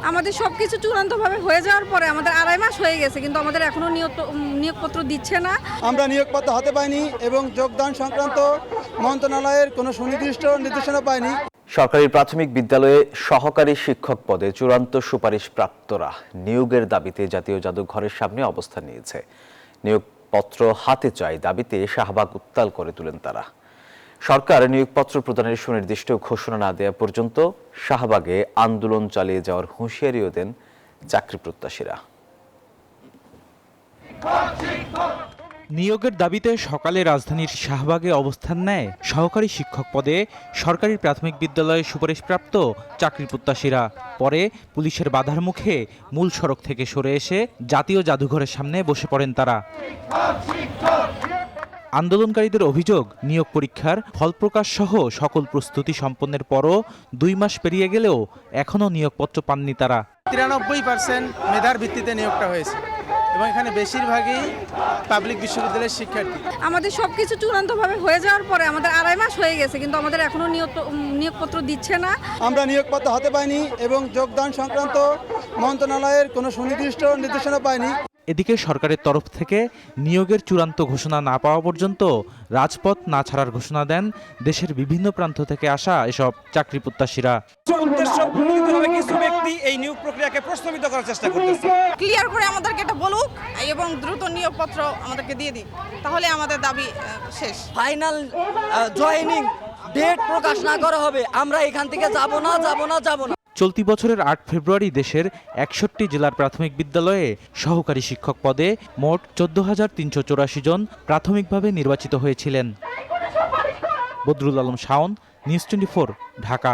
আমাদের সবকিছু চূড়ান্তভাবে হয়ে যাওয়ার পরে আমাদের 2.5 মাস হয়ে গেছে, কিন্তু আমাদের এখনো নিয়োগপত্র দিচ্ছে না। আমরা নিয়োগপত্র হাতে পাইনি এবং যোগদান সংক্রান্ত মন্ত্রণালয়ের কোনো সুনির্দিষ্ট নির্দেশনা পাইনি। সরকারি প্রাথমিক বিদ্যালয়ে সহকারী শিক্ষক পদে চূড়ান্ত সুপারিশ প্রাপ্তরা নিয়োগের দাবিতে জাতীয় জাদুঘরের সামনে অবস্থান নিয়েছে। নিয়োগপত্র হাতে চাই দাবিতে শাহবাগ উত্তাল করে তোলেন তারা। সরকার নিয়োগপত্র প্রদানের সুনির্দিষ্ট ঘোষণা না দেওয়া পর্যন্ত শাহবাগে আন্দোলন চালিয়ে যাওয়ার হুঁশিয়ারিও দেন চাকরি প্রত্যাশীরা। নিয়োগের দাবিতে সকালে রাজধানীর শাহবাগে অবস্থান নেয় সহকারী শিক্ষক পদে সরকারি প্রাথমিক বিদ্যালয়ে সুপারিশপ্রাপ্ত চাকরি প্রত্যাশীরা। পরে পুলিশের বাধার মুখে মূল সড়ক থেকে সরে এসে জাতীয় জাদুঘরের সামনে বসে পড়েন তারা। আন্দোলনকারীদের অভিযোগ, নিয়োগ পরীক্ষার ফলপ্রকাশ সহ সকল প্রস্তুতি সম্পন্নের পরও 2 মাস পেরিয়ে গেলেও এখনও নিয়োগপত্র পাননি তারা। 93% মেধার ভিত্তিতে নিয়োগটা হয়েছে এবং এখানে বেশিরভাগই পাবলিক বিশ্ববিদ্যালয়ের শিক্ষার্থী। আমাদের সবকিছু চূড়ান্তভাবে হয়ে যাওয়ার পরে আমাদের 2.5 মাস হয়ে গেছে, কিন্তু আমাদের এখনো নিয়োগপত্র দিচ্ছে না। আমরা নিয়োগপত্র হাতে পাইনি এবং যোগদান সংক্রান্ত মন্ত্রণালয়ের কোনো সুনির্দিষ্ট নির্দেশনা পাইনি। এদিকে সরকারের তরফ থেকে নিয়োগের চূড়ান্ত ঘোষণা না পাওয়া পর্যন্ত রাজপথ না ছাড়ার ঘোষণা দেন দেশের বিভিন্ন প্রান্ত থেকে আসা এসব চাকরি প্রত্যাশীরা। কিছু ব্যক্তি এই নিয়োগ প্রক্রিয়াকে প্রশ্নবিদ্ধ করার চেষ্টা করতেছে। ক্লিয়ার করে আমাদেরকে এটা বলুক এবং দ্রুত নিয়োগপত্র আমাদেরকে দিয়ে দিন, তাহলে আমাদের দাবি শেষ। ফাইনাল জয়েনিং ডেট প্রকাশ না করা হবে, আমরা এখান থেকে যাব না। চলতি বছরের 8 ফেব্রুয়ারি দেশের 61 জেলার প্রাথমিক বিদ্যালয়ে সহকারী শিক্ষক পদে মোট 14,384 জন প্রাথমিকভাবে নির্বাচিত হয়েছিলেন। বদরুল আলম শাওন, নিউজ 24, ঢাকা।